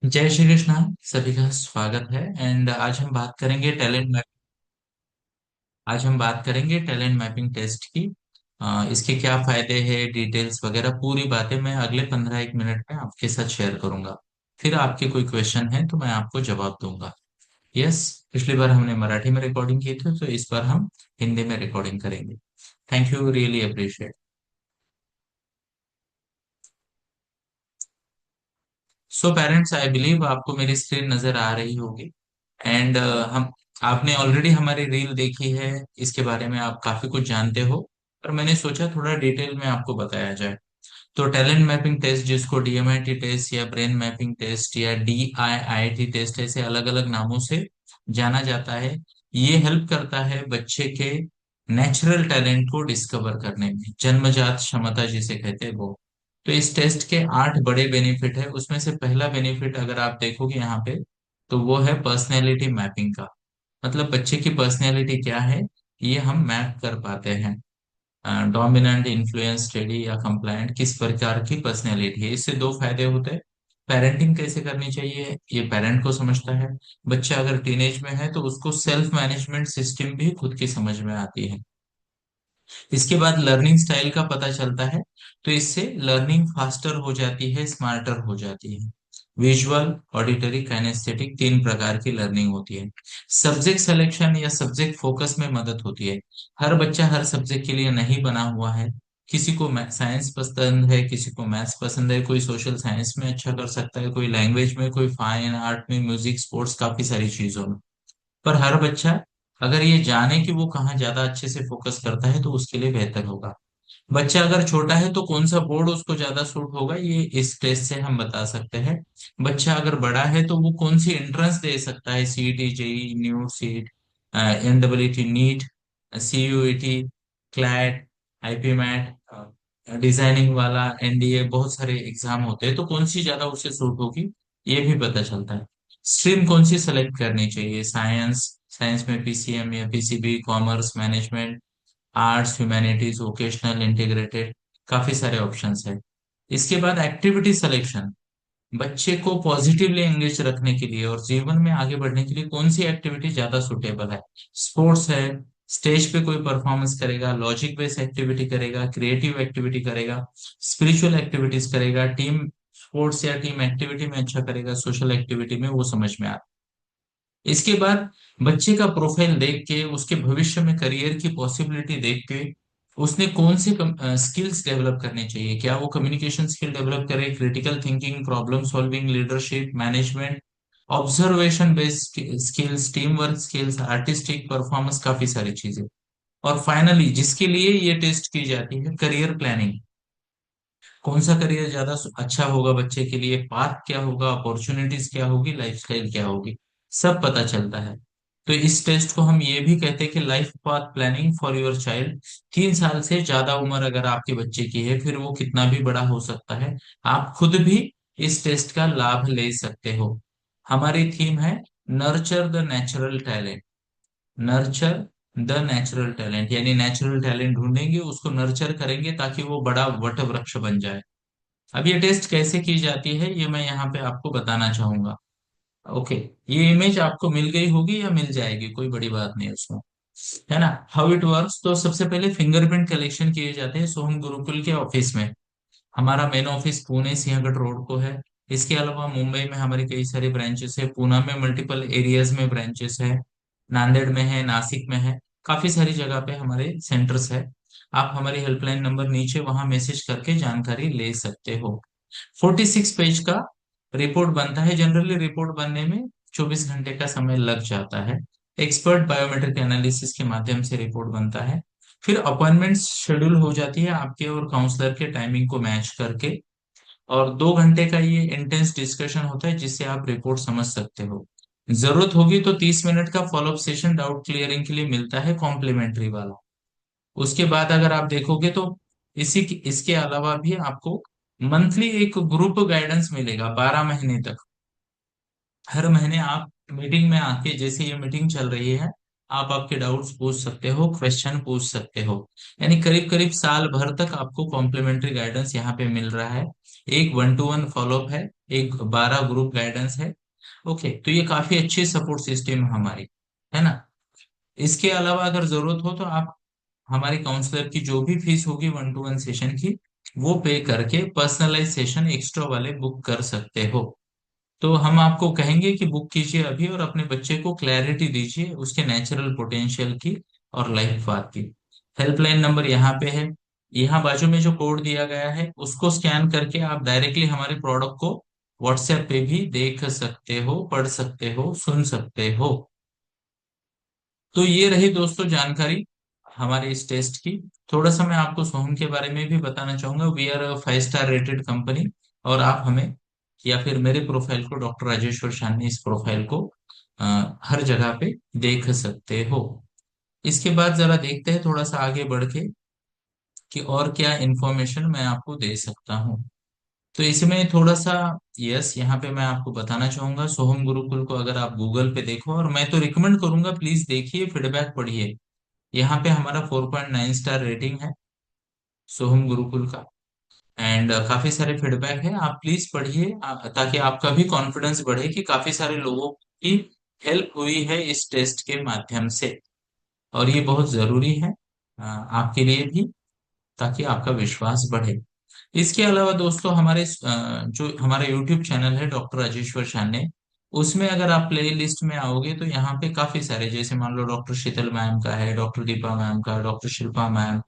जय श्री कृष्णा। सभी का स्वागत है। एंड आज हम बात करेंगे टैलेंट मैपिंग टेस्ट की। इसके क्या फायदे हैं, डिटेल्स वगैरह पूरी बातें मैं अगले 15 एक मिनट में आपके साथ शेयर करूंगा। फिर आपके कोई क्वेश्चन है तो मैं आपको जवाब दूंगा। यस। पिछली बार हमने मराठी में रिकॉर्डिंग की थी, तो इस बार हम हिंदी में रिकॉर्डिंग करेंगे। Thank you, really appreciate. So parents, I believe आपको मेरी स्क्रीन नजर आ रही होगी। एंड हम आपने ऑलरेडी हमारी रील देखी है। इसके बारे में आप काफी कुछ जानते हो, पर मैंने सोचा थोड़ा डिटेल में आपको बताया जाए। तो टैलेंट मैपिंग टेस्ट, जिसको डीएमआईटी टेस्ट या ब्रेन मैपिंग टेस्ट या डीआईआईटी टेस्ट, ऐसे अलग अलग नामों से जाना जाता है। ये हेल्प करता है बच्चे के नेचुरल टैलेंट को डिस्कवर करने में, जन्मजात क्षमता जिसे कहते हैं वो। तो इस टेस्ट के 8 बड़े बेनिफिट है। उसमें से पहला बेनिफिट अगर आप देखोगे यहाँ पे, तो वो है पर्सनैलिटी मैपिंग का। मतलब बच्चे की पर्सनैलिटी क्या है, ये हम मैप कर पाते हैं। डोमिनेंट, इन्फ्लुएंस, स्टेडी या कंप्लायंट, किस प्रकार की पर्सनैलिटी है। इससे दो फायदे होते हैं। पेरेंटिंग कैसे करनी चाहिए ये पेरेंट को समझता है। बच्चा अगर टीनेज में है तो उसको सेल्फ मैनेजमेंट सिस्टम भी खुद की समझ में आती है। इसके बाद लर्निंग स्टाइल का पता चलता है। तो इससे लर्निंग फास्टर हो जाती है, स्मार्टर हो जाती है। विजुअल, ऑडिटरी, काइनेस्थेटिक, 3 प्रकार की लर्निंग होती है। सब्जेक्ट सिलेक्शन या सब्जेक्ट फोकस में मदद होती है। हर बच्चा हर सब्जेक्ट के लिए नहीं बना हुआ है। किसी को साइंस पसंद है, किसी को मैथ्स पसंद है, कोई सोशल साइंस में अच्छा कर सकता है, कोई लैंग्वेज में, कोई फाइन आर्ट में, म्यूजिक, स्पोर्ट्स, काफी सारी चीजों में। पर हर बच्चा अगर ये जाने कि वो कहाँ ज्यादा अच्छे से फोकस करता है तो उसके लिए बेहतर होगा। बच्चा अगर छोटा है तो कौन सा बोर्ड उसको ज्यादा सूट होगा, ये इस टेस्ट से हम बता सकते हैं। बच्चा अगर बड़ा है तो वो कौन सी एंट्रेंस दे सकता है, सीईटी, जेई, न्यू सीट, NWT, NEET, CUET, CLAT, IPMAT, designing वाला, एनडीए, बहुत सारे एग्जाम होते हैं, तो कौन सी ज्यादा उसे सूट होगी, ये भी पता चलता है। स्ट्रीम कौन सी सेलेक्ट करनी चाहिए, साइंस, साइंस में पीसीएम या PCB, commerce, management, arts, humanities, vocational, integrated, काफी सारे ऑप्शंस है। इसके बाद एक्टिविटी सिलेक्शन, बच्चे को पॉजिटिवली एंगेज रखने के लिए और जीवन में आगे बढ़ने के लिए कौन सी एक्टिविटी ज्यादा सुटेबल है। स्पोर्ट्स है, स्टेज पे कोई परफॉर्मेंस करेगा, लॉजिक बेस्ड एक्टिविटी करेगा, क्रिएटिव एक्टिविटी करेगा, स्पिरिचुअल एक्टिविटीज करेगा, टीम स्पोर्ट्स या टीम एक्टिविटी में अच्छा करेगा, सोशल एक्टिविटी में, वो समझ में आता है। इसके बाद बच्चे का प्रोफाइल देख के, उसके भविष्य में करियर की पॉसिबिलिटी देख के, उसने कौन सी स्किल्स डेवलप करने चाहिए, क्या वो कम्युनिकेशन स्किल डेवलप करे, critical thinking, problem solving, leadership, management, observation based skills, team work skills, artistic performance, काफी सारी चीजें। और फाइनली जिसके लिए ये टेस्ट की जाती है, करियर प्लानिंग, कौन सा करियर ज्यादा अच्छा होगा बच्चे के लिए, पाथ क्या होगा, अपॉर्चुनिटीज क्या होगी, लाइफस्टाइल क्या होगी, सब पता चलता है। तो इस टेस्ट को हम ये भी कहते हैं कि life path planning for your child. 3 साल से ज्यादा उम्र अगर आपके बच्चे की है, फिर वो कितना भी बड़ा हो सकता है, आप खुद भी इस टेस्ट का लाभ ले सकते हो। हमारी थीम है nurture the natural talent. Nurture the natural talent यानी नेचुरल टैलेंट ढूंढेंगे, उसको नर्चर करेंगे ताकि वो बड़ा वट वृक्ष बन जाए। अब ये टेस्ट कैसे की जाती है ये मैं यहाँ पे आपको बताना चाहूंगा। ओके। ये इमेज आपको मिल गई होगी या मिल जाएगी, कोई बड़ी बात नहीं है उसमें, है ना। हाउ इट वर्क्स, तो सबसे पहले फिंगरप्रिंट कलेक्शन किए जाते हैं सोहम गुरुकुल के ऑफिस में। हमारा main office Pune Sinhagad road को है। इसके अलावा मुंबई में हमारी कई सारी ब्रांचेस है, पूना में मल्टीपल एरियाज में ब्रांचेस है, नांदेड़ में है, नासिक में है, काफी सारी जगह पे हमारे सेंटर्स है। आप हमारी हेल्पलाइन नंबर नीचे वहां मैसेज करके जानकारी ले सकते हो। 46 पेज का रिपोर्ट बनता है। जनरली रिपोर्ट बनने में 24 घंटे का समय लग जाता है। एक्सपर्ट बायोमेट्रिक एनालिसिस के माध्यम से रिपोर्ट बनता है। फिर अपॉइंटमेंट शेड्यूल हो जाती है आपके और काउंसलर के टाइमिंग को मैच करके। और 2 घंटे का ये इंटेंस डिस्कशन होता है जिससे आप रिपोर्ट समझ सकते हो। जरूरत होगी तो 30 मिनट का फॉलोअप सेशन डाउट क्लियरिंग के लिए मिलता है, कॉम्प्लीमेंट्री वाला। उसके बाद अगर आप देखोगे तो इसके अलावा भी आपको मंथली एक ग्रुप गाइडेंस मिलेगा 12 महीने तक। हर महीने आप मीटिंग में आके, जैसे ये मीटिंग चल रही है, आप आपके डाउट्स पूछ सकते हो, क्वेश्चन पूछ सकते हो। यानी करीब करीब साल भर तक आपको कॉम्प्लीमेंट्री गाइडेंस यहाँ पे मिल रहा है। एक 1-to-1 फॉलोअप है, एक 12 ग्रुप गाइडेंस है। ओके, तो ये काफी अच्छी सपोर्ट सिस्टम है हमारी, है ना। इसके अलावा अगर जरूरत हो तो आप हमारे काउंसलर की जो भी फीस होगी 1-to-1 सेशन की, वो पे करके पर्सनलाइज सेशन एक्स्ट्रा वाले बुक कर सकते हो। तो हम आपको कहेंगे कि बुक कीजिए अभी और अपने बच्चे को क्लैरिटी दीजिए उसके नेचुरल पोटेंशियल की और लाइफ पाथ की। हेल्पलाइन नंबर यहाँ पे है, यहाँ बाजू में जो कोड दिया गया है उसको स्कैन करके आप डायरेक्टली हमारे प्रोडक्ट को व्हाट्सएप पे भी देख सकते हो, पढ़ सकते हो, सुन सकते हो। तो ये रही दोस्तों जानकारी हमारे इस टेस्ट की। थोड़ा सा मैं आपको सोहम के बारे में भी बताना चाहूंगा। We are 5 star rated company, और आप हमें या फिर मेरे प्रोफाइल को, डॉक्टर राजेश्वर शान्य, इस प्रोफाइल को हर जगह पे देख सकते हो। इसके बाद जरा देखते हैं थोड़ा सा आगे बढ़ के कि और क्या इंफॉर्मेशन मैं आपको दे सकता हूँ। तो इसमें थोड़ा सा, यस, यहाँ पे मैं आपको बताना चाहूंगा सोहम गुरुकुल को अगर आप गूगल पे देखो, और मैं तो रिकमेंड करूंगा प्लीज देखिए, फीडबैक पढ़िए। यहाँ पे हमारा 4.9 स्टार रेटिंग है सोहम गुरुकुल का। एंड काफी सारे फीडबैक है, आप प्लीज पढ़िए ताकि आपका भी कॉन्फिडेंस बढ़े कि काफी सारे लोगों की हेल्प हुई है इस टेस्ट के माध्यम से। और ये बहुत जरूरी है आपके लिए भी, ताकि आपका विश्वास बढ़े। इसके अलावा दोस्तों हमारे जो हमारा यूट्यूब चैनल है डॉक्टर राजेश्वर शान्य, उसमें अगर आप प्ले लिस्ट में आओगे तो यहाँ पे काफी सारे, जैसे मान लो डॉक्टर शीतल मैम का है, डॉक्टर दीपा मैम का, डॉक्टर शिल्पा मैम,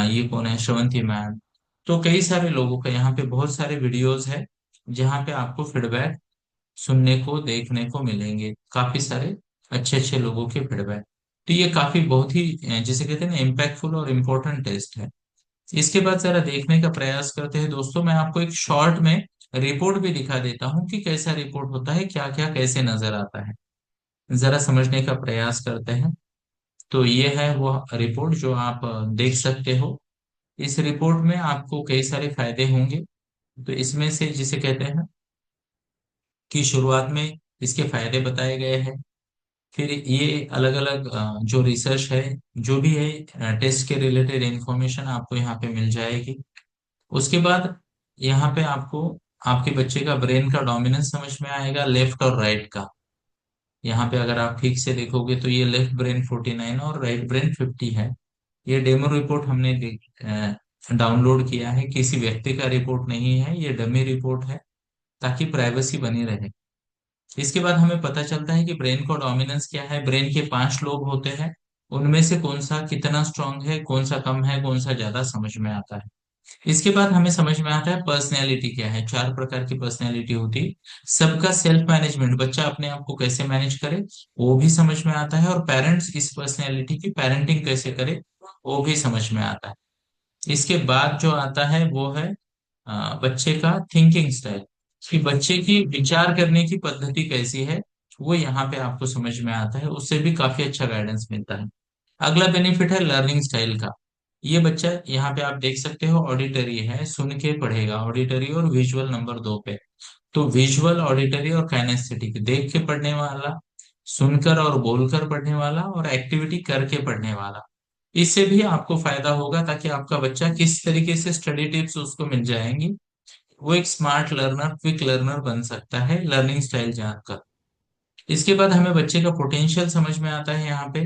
ये कौन है, श्रवंती मैम। तो कई सारे लोगों का यहाँ पे बहुत सारे वीडियोस है जहाँ पे आपको फीडबैक सुनने को, देखने को मिलेंगे, काफी सारे अच्छे अच्छे लोगों के फीडबैक। तो ये काफी बहुत ही जिसे कहते हैं ना इम्पैक्टफुल और इम्पोर्टेंट टेस्ट है। इसके बाद जरा देखने का प्रयास करते हैं दोस्तों, मैं आपको एक शॉर्ट में रिपोर्ट भी दिखा देता हूँ कि कैसा रिपोर्ट होता है, क्या क्या कैसे नजर आता है। जरा समझने का प्रयास करते हैं। तो ये है वो रिपोर्ट जो आप देख सकते हो। इस रिपोर्ट में आपको कई सारे फायदे होंगे। तो इसमें से जिसे कहते हैं कि शुरुआत में इसके फायदे बताए गए हैं, फिर ये अलग अलग जो रिसर्च है, जो भी है टेस्ट के रिलेटेड इंफॉर्मेशन आपको यहाँ पे मिल जाएगी। उसके बाद यहाँ पे आपको आपके बच्चे का ब्रेन का डोमिनेंस समझ में आएगा, लेफ्ट और राइट का। यहाँ पे अगर आप ठीक से देखोगे तो ये लेफ्ट ब्रेन 49 और राइट ब्रेन 50 है। ये डेमो रिपोर्ट हमने डाउनलोड किया है, किसी व्यक्ति का रिपोर्ट नहीं है, ये डमी रिपोर्ट है, ताकि प्राइवेसी बनी रहे। इसके बाद हमें पता चलता है कि ब्रेन का डोमिनेंस क्या है। ब्रेन के 5 लोब होते हैं, उनमें से कौन सा कितना स्ट्रांग है, कौन सा कम है, कौन सा ज्यादा, समझ में आता है। इसके बाद हमें समझ में आता है पर्सनैलिटी क्या है। 4 प्रकार की पर्सनैलिटी होती है। सबका सेल्फ मैनेजमेंट, बच्चा अपने आप को कैसे मैनेज करे, वो भी समझ में आता है। और पेरेंट्स इस पर्सनैलिटी की पेरेंटिंग कैसे करे, वो भी समझ में आता है। इसके बाद जो आता है वो है बच्चे का थिंकिंग स्टाइल, कि बच्चे की विचार करने की पद्धति कैसी है, वो यहाँ पे आपको समझ में आता है। उससे भी काफी अच्छा गाइडेंस मिलता है। अगला बेनिफिट है लर्निंग स्टाइल का। ये बच्चा यहाँ पे आप देख सकते हो ऑडिटरी है, सुन के पढ़ेगा, ऑडिटरी और विजुअल नंबर 2 पे। तो विजुअल, ऑडिटरी और काइनेस्थेटिक, देख के पढ़ने वाला, सुनकर और बोलकर पढ़ने वाला, और एक्टिविटी करके पढ़ने वाला। इससे भी आपको फायदा होगा, ताकि आपका बच्चा किस तरीके से स्टडी टिप्स उसको मिल जाएंगी, वो एक स्मार्ट लर्नर, क्विक लर्नर बन सकता है लर्निंग स्टाइल जानकर। इसके बाद हमें बच्चे का पोटेंशियल समझ में आता है यहाँ पे,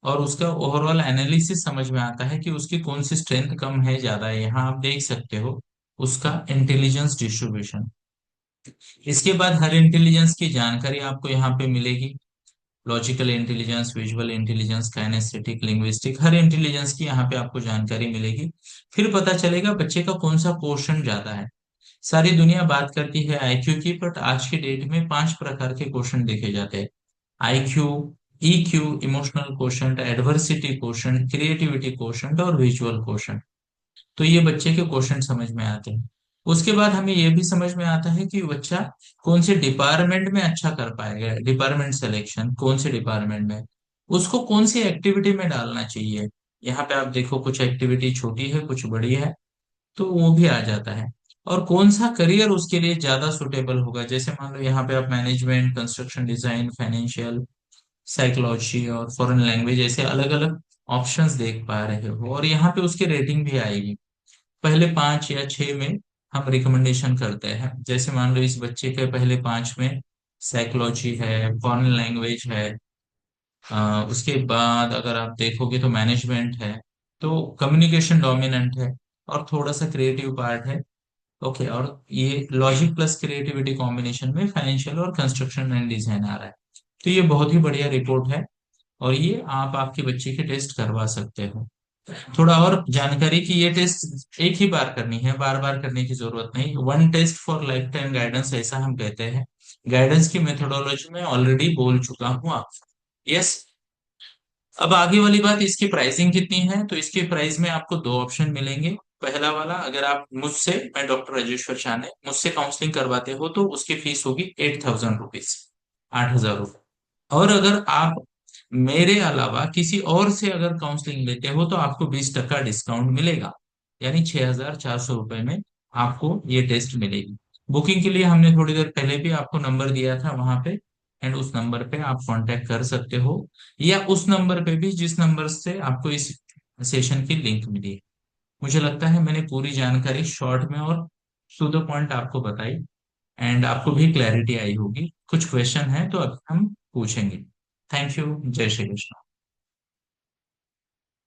और उसका ओवरऑल एनालिसिस समझ में आता है कि उसकी कौन सी स्ट्रेंथ कम है, ज्यादा है। यहाँ आप देख सकते हो उसका इंटेलिजेंस डिस्ट्रीब्यूशन। इसके बाद हर इंटेलिजेंस की जानकारी आपको यहाँ पे मिलेगी। Logical intelligence, visual intelligence, kinesthetic, linguistic, हर इंटेलिजेंस की यहाँ पे आपको जानकारी मिलेगी। फिर पता चलेगा बच्चे का कौन सा क्वेश्चन ज्यादा है। सारी दुनिया बात करती है आईक्यू की, बट आज के डेट में 5 प्रकार के क्वेश्चन देखे जाते हैं। IQ, EQ, emotional question, adversity question, creativity question और विजुअल क्वेश्चन। तो ये बच्चे के क्वेश्चन समझ में आते हैं। उसके बाद हमें ये भी समझ में आता है कि बच्चा कौन से डिपार्टमेंट में अच्छा कर पाएगा, डिपार्टमेंट सिलेक्शन, कौन से डिपार्टमेंट में उसको कौन सी एक्टिविटी में डालना चाहिए। यहाँ पे आप देखो कुछ एक्टिविटी छोटी है, कुछ बड़ी है, तो वो भी आ जाता है। और कौन सा करियर उसके लिए ज्यादा सुटेबल होगा, जैसे मान लो यहाँ पे आप management, construction design, financial, psychology और फॉरेन लैंग्वेज ऐसे अलग अलग ऑप्शंस देख पा रहे हो, और यहाँ पे उसकी रेटिंग भी आएगी। पहले 5 या 6 में हम रिकमेंडेशन करते हैं। जैसे मान लो इस बच्चे के पहले 5 में साइकोलॉजी है, फॉरेन लैंग्वेज है, उसके बाद अगर आप देखोगे तो मैनेजमेंट है, तो कम्युनिकेशन डोमिनेंट है, और थोड़ा सा क्रिएटिव पार्ट है। ओके, और ये लॉजिक प्लस क्रिएटिविटी कॉम्बिनेशन में फाइनेंशियल और कंस्ट्रक्शन एंड डिजाइन आ रहा है। तो ये बहुत ही बढ़िया रिपोर्ट है, और ये आप आपके बच्चे के टेस्ट करवा सकते हो। थोड़ा और जानकारी कि ये टेस्ट एक ही बार करनी है, बार बार करने की जरूरत नहीं। One test for life time guidance ऐसा हम कहते हैं। गाइडेंस की मेथोडोलॉजी में ऑलरेडी बोल चुका हूँ आप। यस। अब आगे वाली बात, इसकी प्राइसिंग कितनी है? तो इसके प्राइस में आपको दो ऑप्शन मिलेंगे। पहला वाला, अगर आप मुझसे, मैं डॉक्टर राजेश्वर शाह ने मुझसे काउंसलिंग करवाते हो तो उसकी फीस होगी 8,000 रुपीज, 8,000 रुपये। और अगर आप मेरे अलावा किसी और से अगर काउंसलिंग लेते हो तो आपको 20% डिस्काउंट मिलेगा, यानी 6,400 रुपये में आपको ये टेस्ट मिलेगी। बुकिंग के लिए हमने थोड़ी देर पहले भी आपको नंबर दिया था वहां पे, एंड उस नंबर पे आप कांटेक्ट कर सकते हो, या उस नंबर पे भी जिस नंबर से आपको इस सेशन की लिंक मिली है। मुझे लगता है मैंने पूरी जानकारी शॉर्ट में और टू द पॉइंट आपको बताई, एंड आपको भी क्लैरिटी आई होगी। कुछ क्वेश्चन है तो अब हम पूछेंगे। Thank you. जय श्री कृष्ण।